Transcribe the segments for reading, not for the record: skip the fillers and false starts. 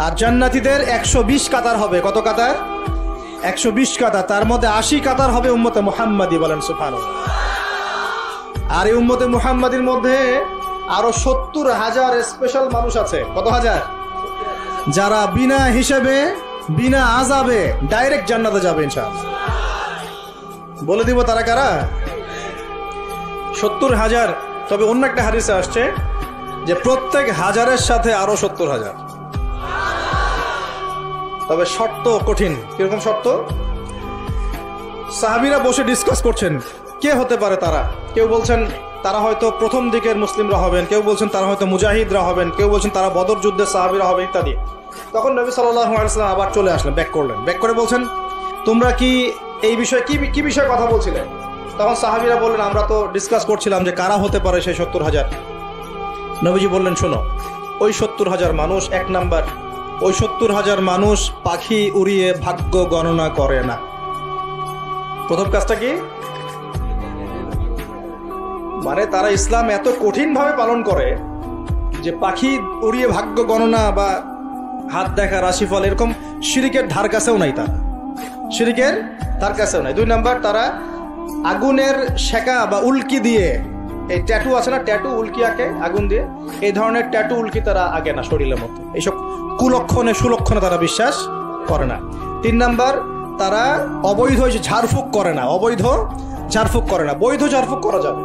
আর জান্নাতীদের 120 কাতার হবে। কত কাতার? 120 কাতার। তার মধ্যে 80 কাতার হবে উম্মতে মুহাম্মাদি, বলেন সুবহানাল্লাহ। আর এই উম্মতে মুহাম্মাদির মধ্যে আরো 70,000 স্পেশাল মানুষ আছে। কত হাজার? যারা বিনা হিসেবে বিনা আযাবে ডাইরেক্ট জান্নাতে যাবে ইনশাআল্লাহ। বলে দিব তারা কারা? 70,000। তবে অন্য একটা হাদিসে আসছে যে প্রত্যেক হাজারের সাথে আরো 70,000। তবে শর্ত কঠিন। কিরকম শর্ত? সাহাবীরা বসে ডিসকাস করছেন কে হতে পারে তারা। কেউ বলছেন তারা হয়তো প্রথম দিকের মুসলিমরা হবেন, কেউ বলছেন তারা হয়তো মুজাহিদরা হবেন, কেউ বলছেন তারা বদর যুদ্ধের সাহাবীরা হবে ইত্যাদি। তখন নবী সাল্লাল্লাহু আলাইহি ওয়াসাল্লাম আবার চলে আসলেন, ব্যাক করলেন। ব্যাক করে বলছেন তোমরা কি এই বিষয়ে কি বিষয়ে কথা বলছিলে? তখন সাহাবীরা বললেন আমরা তো ডিসকাস করছিলাম যে কারা হতে পারে সেই 70,000। নবীজি বললেন শোনো, ওই 70,000 মানুষ, এক নাম্বার, ওই 70,000 মানুষ পাখি উড়িয়ে ভাগ্য গণনা করে না। প্রথম কাজটা কি? মানে তারা ইসলাম এত কঠিন ভাবে পালন করে যে পাখি উড়িয়ে ভাগ্য গণনা বা হাত দেখা, রাশিফল, এরকম শিরিকের ধার কাছেও নাই। তারা শিরিকের ধার কাছেও নাই। 2 নাম্বার, তারা আগুনের শেকা বা উল্কি দিয়ে, এই ট্যাটু আছে না, ট্যাটু উল্কি আঁকে আগুন দিয়ে, এই ধরনের ট্যাটু উল্কি তারা আগে না শরীরের মধ্যে। এইসব কুলক্ষণে সুলক্ষণে তারা বিশ্বাস করে না। 3 নাম্বার, তারা অবৈধ ঝাড়ফুঁক করে না। অবৈধ ঝাড়ফুঁক করে না। বৈধ ঝাড়ফুঁক করা যাবে,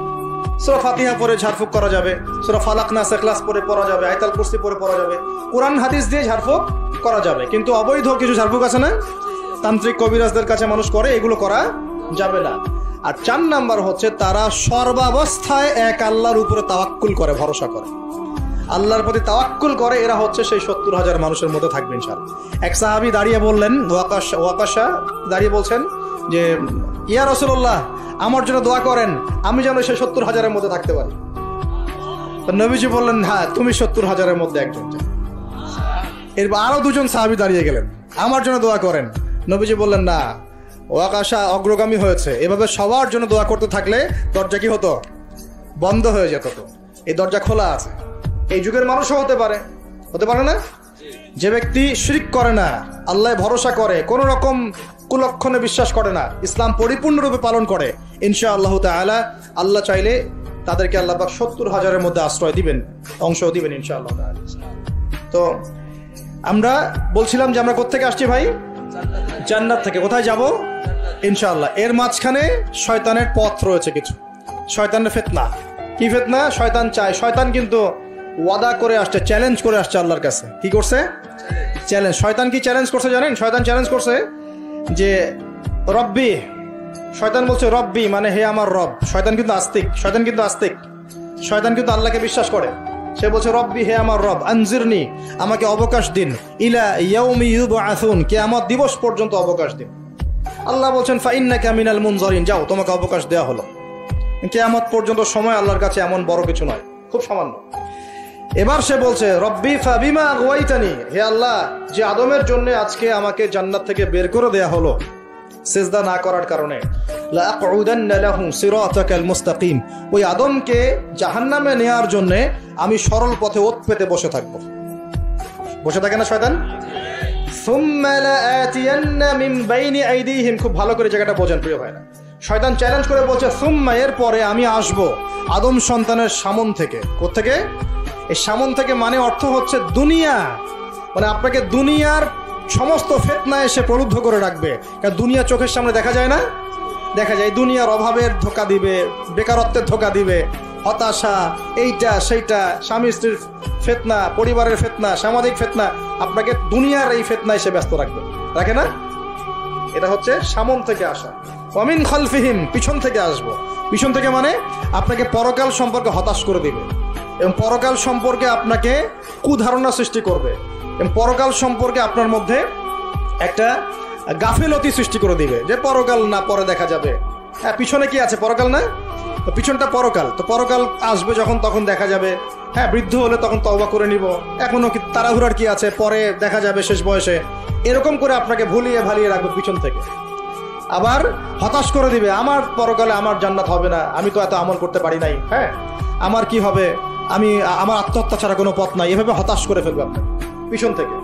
সূরা ফাতিহা পড়ে ঝাড়ফুঁক করা যাবে, সূরা ফালাক নাস ইখলাস পড়ে পড়া যাবে, আয়াতুল কুরসি পড়ে পড়া যাবে, কোরআন হাদিস দিয়ে ঝাড়ফুঁক করা যাবে। কিন্তু অবৈধ কিছু ঝাড়ফুঁক আছে না, তান্ত্রিক কবিরাজদের কাছে মানুষ করে, এগুলো করা যাবে না। আর 4 নাম্বার হচ্ছে তারা সর্বাবস্থায় এক আল্লাহর উপরে তাওয়াক্কুল করে, ভরসা করে, আল্লাহর প্রতি তাওয়াক্কুল করে। এরা হচ্ছে সেই 70,000 মানুষের মধ্যে থাকবে ইনশাআল্লাহ। এক সাহাবী দাঁড়িয়ে বললেন, ওয়াকাশা দাঁড়িয়ে বলছেন যে ইয়া রাসূলুল্লাহ, আমার জন্য দোয়া করেন, আমি যেন সেই 70,000-এর মধ্যে থাকতে পারি। তো নবীজি বললেন হ্যাঁ, তুমি 70,000-এর মধ্যে একজন। এরপর আরো 2 জন সাহাবী দাঁড়িয়ে গেলেন, আমার জন্য দোয়া করেন। নবীজি বললেন না, ওয়াকাশা অগ্রগামী হয়েছে। এভাবে সবার জন্য দোয়া করতে থাকলে দরজা কি হতো? বন্ধ হয়ে যেত। তো এই দরজা খোলা আছে। এই যুগের মানুষও হতে পারে না? যে ব্যক্তি শিরক করে না, আল্লাহ ভরসা করে, কোন রকম কুলক্ষণে বিশ্বাস করে না, ইসলাম পরিপূর্ণরূপে পালন করে, ইনশাআল্লাহ তাআলা আল্লাহ চাইলে তাদেরকে আল্লাহ পাক 70,000-এর মধ্যে আশ্রয় দিবেন, অংশ দিবেন ইনশাআল্লাহ তাআলা। তো আমরা বলছিলাম যে আমরা কোথা থেকে আসছি ভাই? জান্নাত থেকে। কোথায় যাব? ইনশাআল্লাহ। এর মাঝখানে শয়তানের পথ রয়েছে কিছু, শয়তানের ফিতনা। কি ফিতনা? শয়তান চায়, শয়তান কিন্তু ওয়াদা করে আসছে, চ্যালেঞ্জ করে আসছে আল্লাহর কাছে। কি করছে? চ্যালেঞ্জ। শয়তান কি চ্যালেঞ্জ করছে জানেন? শয়তান চ্যালেঞ্জ করছে যে রব্বি, শয়তান বলছে রব্বি মানে হে আমার রব। শয়তান কিন্তু আস্তিক, শয়তান কিন্তু আল্লাহকে বিশ্বাস করে। সে বলছে রব্বি, হে আমার রব, আনজিরনি, আমাকে অবকাশ দিন, ইলা ইয়াউমি ইউবআসুন, কিয়ামত দিবস পর্যন্ত অবকাশ দিন। আল্লাহ বলছেন ফাইন্নাকা মিনাল মুনজারিন, যাও, তোমাকে অবকাশ দেওয়া হলো। কিয়ামত পর্যন্ত সময় আল্লাহর কাছে এমন বড় কিছু নয়, খুব সামান্য। এবার সে বলছে রব্বি ফাবিমা আগওয়াইতানি, হে আল্লাহ, যে আদমের জন্য আজকে আমাকে জান্নাত থেকে বের করে দেয়া হলো সিজদা না করার কারণে, লা আকুদান্না লাহু সিরাতাকাল মুস্তাকিম, ওই আদমকে জাহান্নামে নেয়ার জন্য আমি সরল পথে ওত পেতে বসে থাকবো। বসে থাকে না শয়তান? সুম্মা লাআতিয়ান্না মিন বাইনি আইদিহিম, খুব ভালো করে জায়গাটা বোঝেন প্রিয় ভাইরা। শয়তান চ্যালেঞ্জ করে বলছে সুম্মা, এর পরে আমি আসব আদম সন্তানের সামন থেকে। কোত্থেকে? এই সামন থেকে মানে অর্থ হচ্ছে দুনিয়া, মানে আপনাকে দুনিয়ার সমস্ত ফিতনা এসে প্রলুব্ধ করে রাখবে। কারণ দুনিয়া চোখের সামনে দেখা যায় না, দেখা যায় দুনিয়ার অভাবের ধোঁকা দিবে, বেকারত্বের ধোঁকা দিবে, হতাশা, এইটা সেইটা, স্বামী স্ত্রীর ফিতনা, পরিবারের ফিতনা, সামাজিক ফিতনা, আপনাকে দুনিয়ার এই ফিতনা এসে ব্যস্ত রাখবে, রাখে না? এটা হচ্ছে সামন থেকে আসা। ওয়ামিন খালফিহিম, পিছন থেকে আসবো। পিছন থেকে মানে আপনাকে পরকাল সম্পর্কে হতাশ করে দিবে এবং পরকাল সম্পর্কে আপনাকে কুধারণা সৃষ্টি করবে এবং পরকাল সম্পর্কে আপনার মধ্যে একটা গাফিলতি সৃষ্টি করে দিবে যে পরকাল না, পরে দেখা যাবে। হ্যাঁ, পিছনে কি আছে? পরকাল না? তো পিছনটা পরকাল। তো পরকাল আসবে যখন, তখন দেখা যাবে। হ্যাঁ, বৃদ্ধ হলে তখন তওবা করে নিব, এখনো কি তাড়াহুড়ার কি আছে, পরে দেখা যাবে শেষ বয়সে। এরকম করে আপনাকে ভুলিয়ে ভালিয়ে রাখবে পিছন থেকে। আবার হতাশ করে দিবে, আমার পরকালে আমার জান্নাত হবে না, আমি তো এত আমল করতে পারি নাই, হ্যাঁ, আমার কি হবে, আমার আত্মহত্যা ছাড়া কোনো পথ নাই, এভাবে হতাশ করে ফেলবে আপনাকে পিছন থেকে।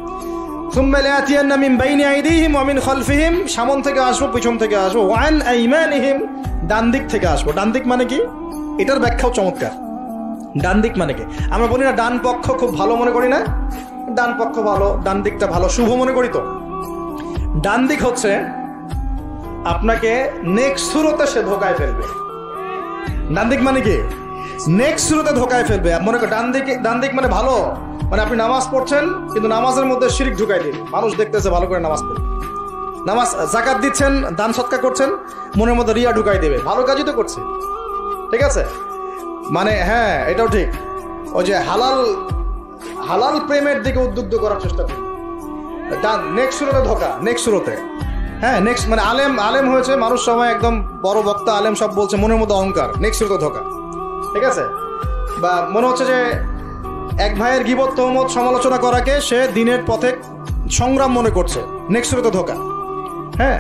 সুম্মা লায়াতিয়ান্না মিন বাইনি আইদিহিম ওয়া মিন খালফিহিম, সামন থেকে আসবো, পিছন থেকে আসবো, ওয়া আন আইমানিহিম, ডান দিক থেকে আসবো। ডান দিক মানে কি? এটার ব্যাখ্যাও চমৎকার। ডান দিক মানে কি? আমরা বলি না ডান পক্ষ খুব ভালো মনে করি না? ডান পক্ষ ভালো, ডান দিকটা ভালো, শুভ মনে করি তো। ডান দিক হচ্ছে আপনাকে নেক্সট সুরতে সে ধোকায় ফেলবে। ডান দিক মানে কি? নেক্সট সুরতে ধোকায় ফেলবে। মনে করেন ডান দিক মানে ভালো, মানে আপনি নামাজ পড়ছেন কিন্তু নামাজের মধ্যে শিরক ঢুকাই দিন, মানুষ দেখতেছে ভালো করে নামাজ পড়ে, নামাজ যাকাত দিচ্ছেন, দান সৎকার করছেন, মনের মধ্যে রিয়া ঢুকাই দেবে, ভালো কাজই তো করছে, ঠিক আছে? মানে হ্যাঁ, এটাও ঠিক। ওই যে হালাল প্রেমের দিকে উদ্বুদ্ধ করার চেষ্টা করি, নেক্সট সুরতে ধোকা, নেক্সট সুরতে। হ্যাঁ, নেক্সট মানে আলেম হয়েছে মানুষ, সবাই একদম বড় বক্তা আলেম সব বলছে, মনের মধ্যে অহংকার, নেক্সট সুরতে ধোকা, ঠিক আছে? বা মনে হচ্ছে যে এক ভাইয়ের গীবত তহমত সমালোচনা করাকে সে দিনের পথে সংগ্রাম মনে করছে, নেক্সট সুরতে ধোকা। হ্যাঁ,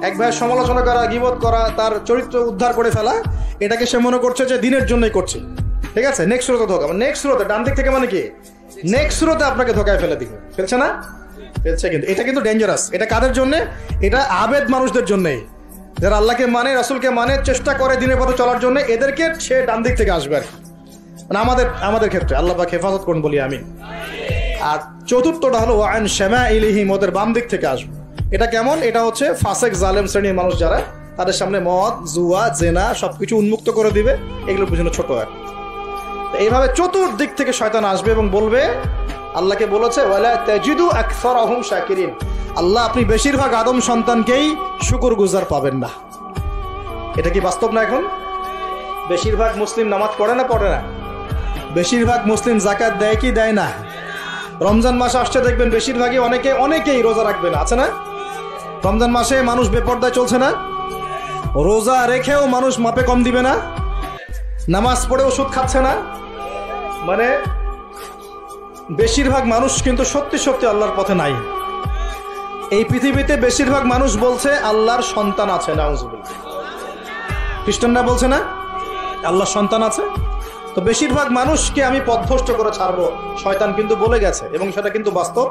এক ভাইয়ের সমালোচনা করা, গীবত করা, তার চরিত্র উদ্ধার করে ফেলা, এটাকে সে মনে করছে যে দিনের জন্যই করছে, ঠিক আছে? নেক্সট সুরতে ধোকা। নেক্সট সুরতে, ডান দিক থেকে মানে কি? নেক্সট সুরতে আপনাকে ধোকায় ফেলে দিবে, ফেলছে না? ফেলছে। কিন্তু এটা কিন্তু ডেঞ্জারাস। এটা কাদের জন্য? এটা আবেদ মানুষদের জন্যই, যারা আল্লাহকে মানে, রাসূলকে মানে, চেষ্টা করে দিনের পথে চলার জন্য, এদেরকে সে ডান দিক থেকে আসবে আর কি। মানে আমাদের ক্ষেত্রে আল্লাহ পাক হেফাজত করুন বলি আমিন। আর চতুর্থটা হলো ওয়ান শামাইলিহিম, ওদের বাম দিক থেকে আসবে। এটা কেমন? এটা হচ্ছে ফাসেক জালেম শ্রেণীর মানুষ যারা, তাদের সামনে মদ, জুয়া, জেনা সবকিছু উন্মুক্ত করে দিবে, এগুলোর পিছনে ছোট হয়। এইভাবে চতুর্দিক থেকে শয়তান আসবে এবং বলবে, আল্লাহকে বলেছে ওয়ালা তাজিদু আকসারহুম শাকিরিন, আল্লাহ আপনি বেশিরভাগ আদম সন্তানকেই শুকরগুজার পাবেন না। এটা কি বাস্তব না? এখন বেশিরভাগ মুসলিম নামাজ পড়ে না? পড়ে না। বেশিরভাগ মুসলিম যাকাত দেয় কি দেয় না? রমজান মাস আসছে দেখবেন বেশিরভাগই অনেকেই রোজা রাখবে না, আছে না? রমজান মাসে মানুষ বেপরদায় চলছে না? রোজা রেখেও মানুষ মাপে কম দিবে না? নামাজ পড়ে ওষুধ খাচ্ছে না? মানে বেশিরভাগ মানুষ কিন্তু সত্যি আল্লাহর পথে নাই। এই পৃথিবীতে বেশিরভাগ মানুষ বলছে আল্লাহর সন্তান আছে, নাউজুবিল্লাহ। খ্রিস্টানরা বলছে না আল্লাহর সন্তান আছে? তো বেশিরভাগ মানুষকে আমি পথভ্রষ্ট করে ছাড়বো, শয়তান কিন্তু বলে গেছে, এবং সেটা কিন্তু বাস্তব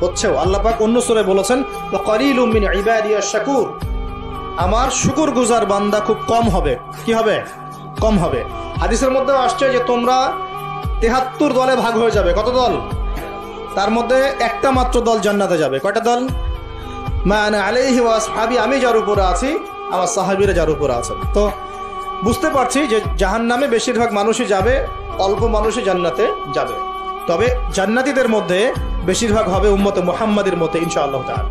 হচ্ছেও। আল্লাহ পাক অন্য সূরায় বলেছেন ওয়া কালিলুম মিন ইবাদিয়াশ শাকুর, আমার শুকরগুজার বান্দা খুব কম হবে। কি হবে? কম হবে। হাদিসের মধ্যে আসছে যে তোমরা ৭৩ দলে ভাগ হয়ে যাবে। কত দল? তার মধ্যে একটা মাত্র দল জান্নাতে যাবে। কয়টা দল? মা আনা আলাইহি ওয়া আসহাবি, আমি যার উপরে আছি, আমার সাহাবীরা যার উপরে আছেন। তো বুঝতে পারছি যে জাহান্নামে বেশিরভাগ মানুষই যাবে, অল্প মানুষই জান্নাতে যাবে। তবে জান্নাতীদের মধ্যে বেশিরভাগ হবে উম্মতে মুহাম্মাদের মতে ইনশাআল্লাহ তাআলা।